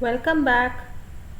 Welcome back.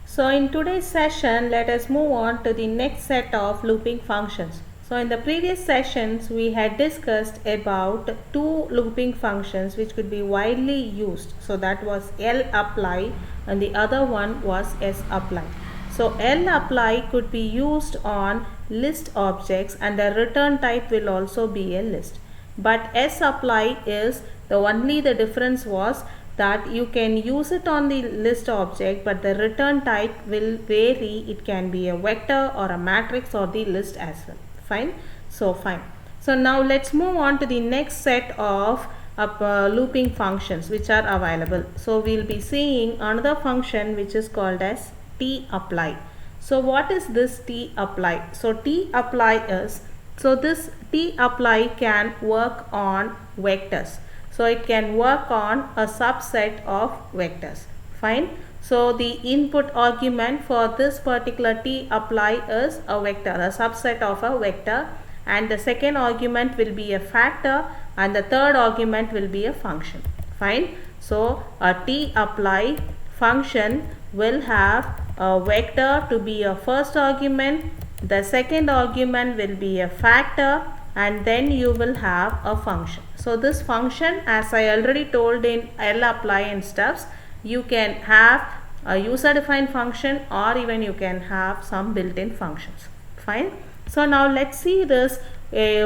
So in today's session, let us move on to the next set of looping functions. So in the previous sessions, we had discussed about two looping functions which could be widely used. So that was lapply and the other one was sapply. So lapply could be used on list objects and the return type will also be a list. But sapply is the difference was that you can use it on the list object, but the return type will vary. It can be a vector or a matrix or the list as well. Fine. So now let's move on to the next set of looping functions which are available. So we'll be seeing another function which is called as tapply. So what is this tapply? So tapply is, so this tapply can work on vectors. So it can work on a subset of vectors. Fine. So the input argument for this particular tapply is a vector, a subset of a vector, and the second argument will be a factor and the third argument will be a function. Fine. So a tapply function will have a vector to be a first argument, the second argument will be a factor, and then you will have a function. So this function, as I already told in lapply and stuffs, you can have a user defined function or even you can have some built-in functions. Fine. So now let's see this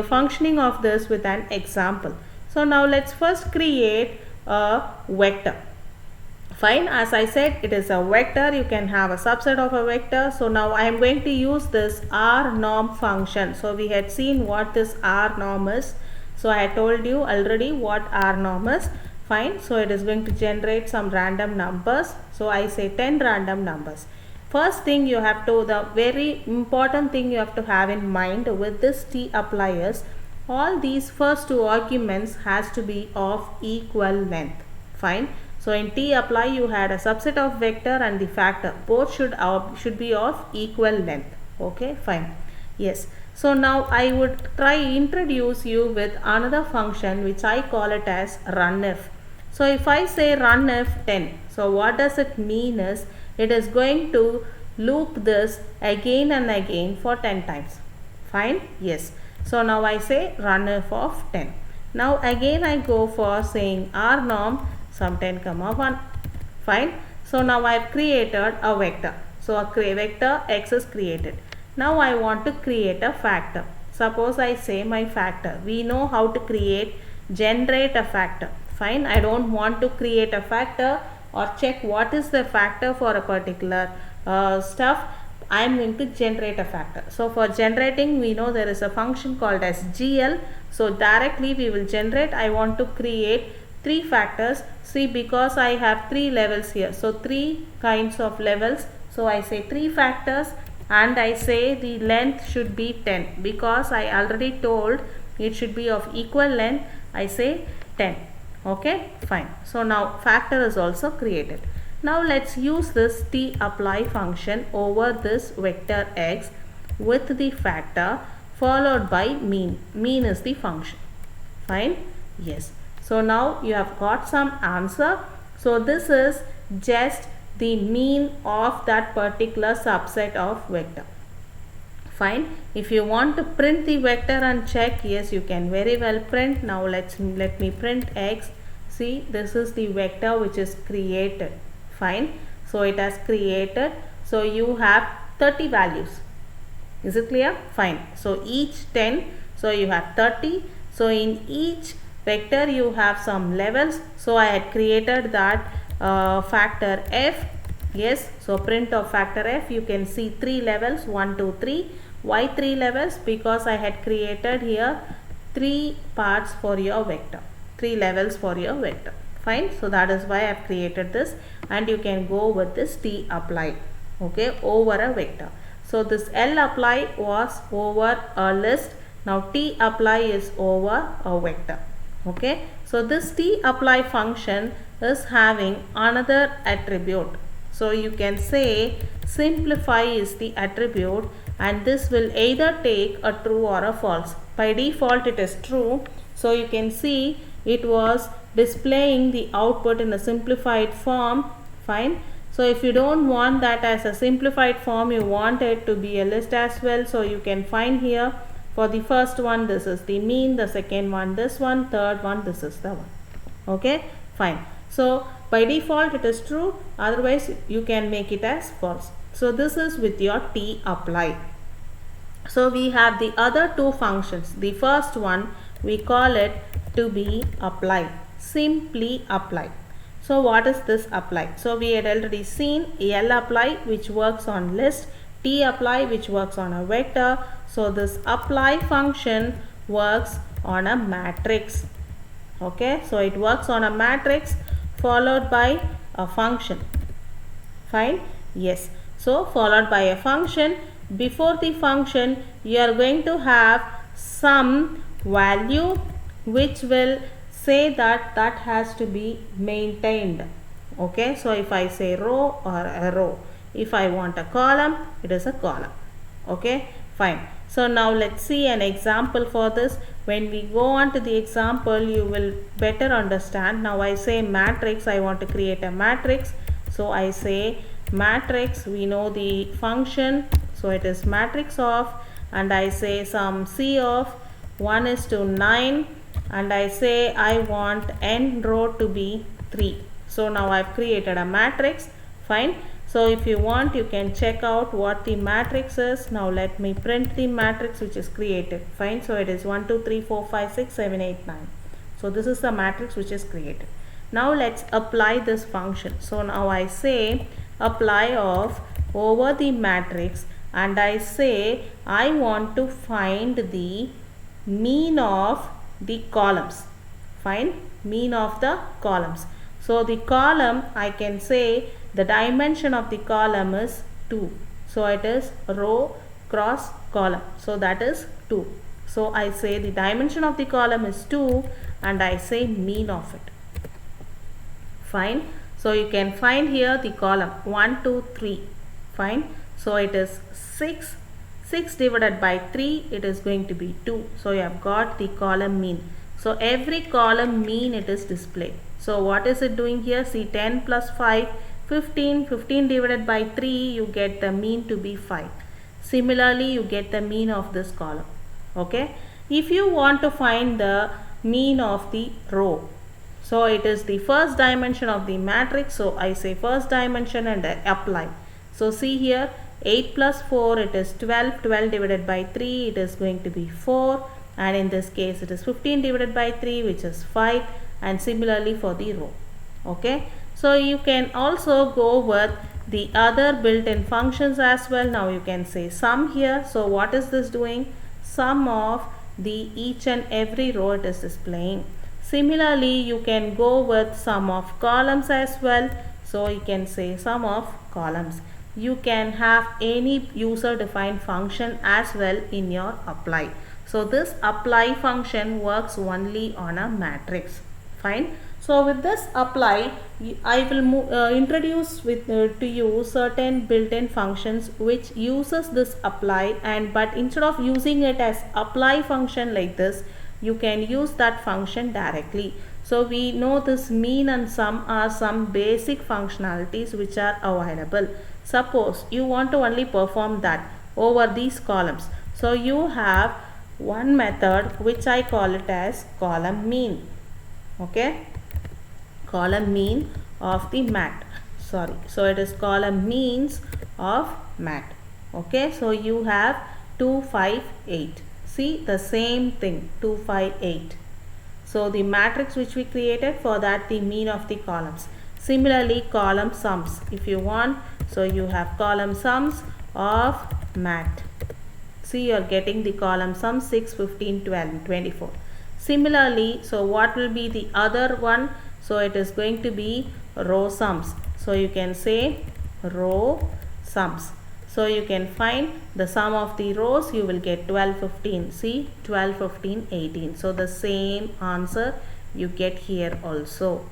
functioning of this with an example. So now let's first create a vector. Fine. As I said, it is a vector. You can have a subset of a vector. So now I am going to use this rnorm function. So we had seen what this rnorm is. So I had told you already what rnorm is. Fine. So it is going to generate some random numbers. So I say 10 random numbers. First thing you have to, the very important thing you have to have in mind with this tapply is, all these first two arguments has to be of equal length. Fine. So in tapply you had a subset of vector and the factor. Both should be of equal length. Okay, fine. Yes. So now I would try introduce you with another function which I call it as runif. So if I say runif 10, so what does it mean is, it is going to loop this again and again for 10 times. Fine. Yes. So now I say runif of 10. Now again I go for saying rnorm some 10 comma 1. Fine. So now I have created a vector. So a vector x is created. Now I want to create a factor. Suppose I say my factor. We know how to generate a factor. Fine. I don't want to create a factor or check what is the factor for a particular stuff. I am going to generate a factor. So for generating, we know there is a function called as GL. So directly we will generate. I want to create 3 factors. See, because I have 3 levels here, so 3 kinds of levels. So I say 3 factors and I say the length should be 10, because I already told it should be of equal length. I say 10. Okay, fine. So now factor is also created. Now let's use this tapply function over this vector x with the factor followed by mean. Mean is the function. Fine. Yes. So now you have got some answer. So this is just the mean of that particular subset of vector. Fine. If you want to print the vector and check, yes, you can very well print. Now let me print x. See, this is the vector which is created. Fine. So it has created. So you have 30 values. Is it clear? Fine. So each 10. So you have 30. So in each vector you have some levels. So I had created that factor f. Yes. So print of factor f. You can see 3 levels. 1, 2, 3. Why 3 levels? Because I had created here 3 parts for your vector. 3 levels for your vector. Fine. So that is why I have created this, and you can go with this tapply. Okay, over a vector. So this lapply was over a list. Now tapply is over a vector. Okay. So this tapply function is having another attribute. So you can say simplify is the attribute, and this will either take a true or a false. By default it is true. So you can see it was displaying the output in a simplified form. Fine. So if you don't want that as a simplified form, you want it to be a list as well, so you can find here for the first one this is the mean, the second one this one, third one this is the one. Okay, fine. So by default it is true, otherwise you can make it as false. So this is with your T apply. So we have the other two functions. The first one we call it to be apply, simply apply. So what is this apply? So we had already seen L apply which works on list, T apply which works on a vector. So this apply function works on a matrix. Okay, so it works on a matrix followed by a function. Fine, yes. So followed by a function. Before the function you are going to have some value which will say that that has to be maintained. Okay, so if I say row or a row, if I want a column, it is a column. Okay, fine. So now let's see an example for this. When we go on to the example, you will better understand. Now I say matrix, I want to create a matrix. So I say matrix, we know the function, so it is matrix of, and I say some C of 1:9, and I say I want n row to be 3. So now I've created a matrix. Fine. So if you want, you can check out what the matrix is. Now let me print the matrix which is created. Fine. So it is 1 2 3 4 5 6 7 8 9. So this is the matrix which is created. Now let's apply this function. So now I say apply of over the matrix, and I say I want to find the mean of the columns. Fine, mean of the columns. So the column, I can say the dimension of the column is 2. So it is row cross column. So that is 2. So I say the dimension of the column is 2 and I say mean of it. Fine. So you can find here the column 1 2 3. Fine. So it is 6. 6 divided by 3, it is going to be 2. So you have got the column mean. So every column mean it is displayed. So what is it doing here? See, 10 plus 5, 15. 15 divided by 3, you get the mean to be 5. Similarly, you get the mean of this column. Okay. If you want to find the mean of the row, so it is the first dimension of the matrix. So I say first dimension and I apply. So see here, 8 plus 4, it is 12. 12 divided by 3, it is going to be 4. And in this case, it is 15 divided by 3, which is 5. And similarly for the row. Okay. So you can also go with the other built-in functions as well. Now you can say sum here. So what is this doing? Sum of the each and every row it is displaying. Similarly, you can go with sum of columns as well. So you can say sum of columns. You can have any user defined function as well in your apply. So this apply function works only on a matrix. Fine. So with this apply, I will introduce to you certain built-in functions which uses this apply, and but instead of using it as apply function like this, you can use that function directly. So we know this mean and sum are some basic functionalities which are available. Suppose you want to only perform that over these columns. So you have one method which I call it as column mean. Okay, column mean of the mat. Sorry, so it is column means of mat. Okay, so you have 2 5 8. See the same thing, 2 5 8. So the matrix which we created, for that the mean of the columns. Similarly, column sums if you want. So you have column sums of mat. See, you are getting the column sum 6, 15, 12, and 24. Similarly, so what will be the other one? So it is going to be row sums. So you can say row sums. So you can find the sum of the rows, you will get 12, 15. See, 12, 15, 18. So the same answer you get here also.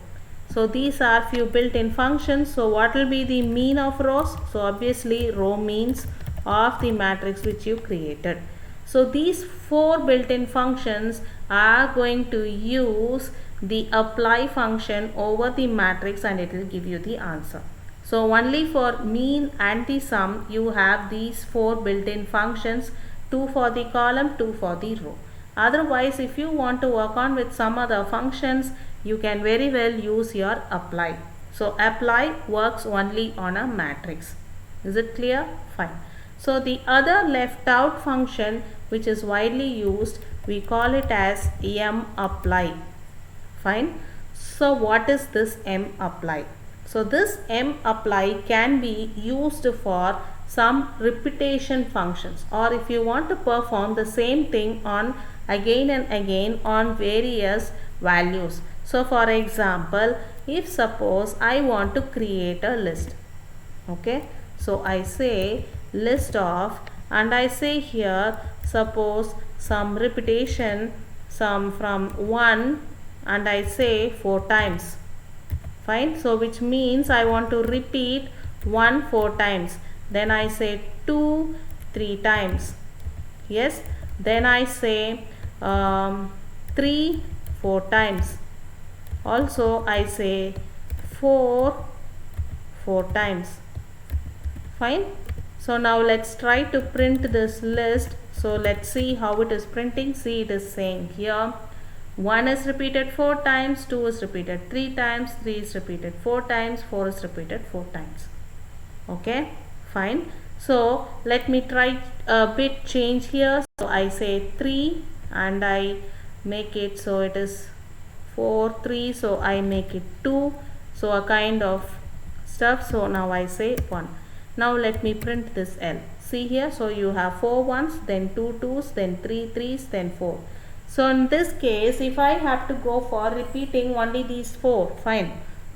So these are few built-in functions. So what will be the mean of rows? So obviously row means of the matrix which you created. So these 4 built-in functions are going to use the apply function over the matrix and it will give you the answer. So only for mean and the sum you have these 4 built-in functions, 2 for the column, 2 for the row. Otherwise, if you want to work on with some other functions, you can very well use your apply. So apply works only on a matrix. Is it clear? Fine. So the other left out function which is widely used, we call it as mapply. Fine. So what is this mapply? So this mapply can be used for some repetition functions, or if you want to perform the same thing on again and again on various values. So for example, if suppose I want to create a list, okay, so I say list of, and I say here suppose some repetition, some from 1, and I say 4 times. Fine. So which means I want to repeat 1 4 times, then I say 2 3 times, yes, then I say 3 4 times, also I say 4 4 times. Fine. So now let's try to print this list. So let's see how it is printing. See, it is saying here 1 is repeated 4 times, 2 is repeated 3 times, 3 is repeated 4 times, 4 is repeated 4 times. Okay, fine. So let me try a bit change here. So I say 3 and I make it so it is 4 3, so I make it 2, so a kind of stuff. So now I say 1. Now let me print this L. See here, so you have 4 ones, then 2 twos, then 3 threes, then 4. So in this case, if I have to go for repeating only these 4, fine,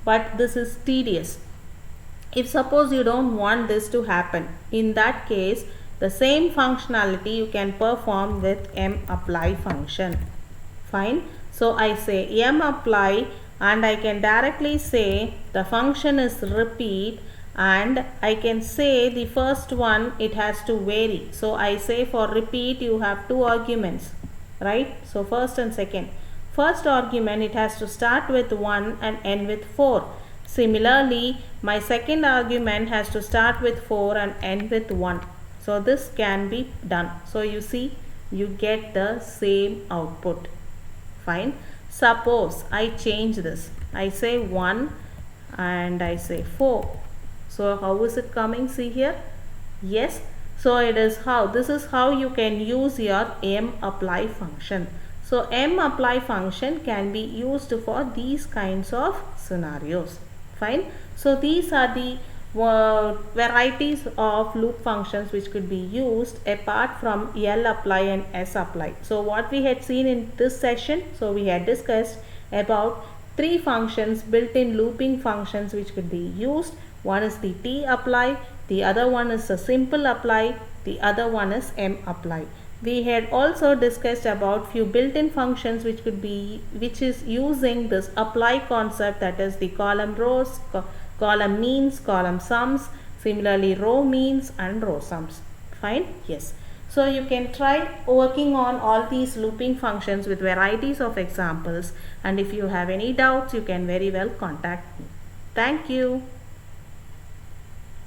but this is tedious. If suppose you don't want this to happen, in that case the same functionality you can perform with mapply function. Fine. So I say mapply and I can directly say the function is repeat, and I can say the first one it has to vary. So I say for repeat you have 2 arguments, right? So first and second. First argument it has to start with 1 and end with 4. Similarly, my second argument has to start with 4 and end with 1. So this can be done. So you see, you get the same output. Fine. Suppose I change this. I say 1 and I say 4. So how is it coming? See here. Yes. So it is how, this is how you can use your mapply function. So mapply function can be used for these kinds of scenarios. Fine. So these are the varieties of loop functions which could be used apart from lapply and sapply. So what we had seen in this session, so we had discussed about 3 functions, built-in looping functions which could be used. One is the tapply, the other one is a simple apply, the other one is mapply. We had also discussed about few built-in functions which is using this apply concept, that is the column rows, column means, column sums, similarly row means and row sums. Fine. Yes. So you can try working on all these looping functions with varieties of examples, and if you have any doubts you can very well contact me. Thank you.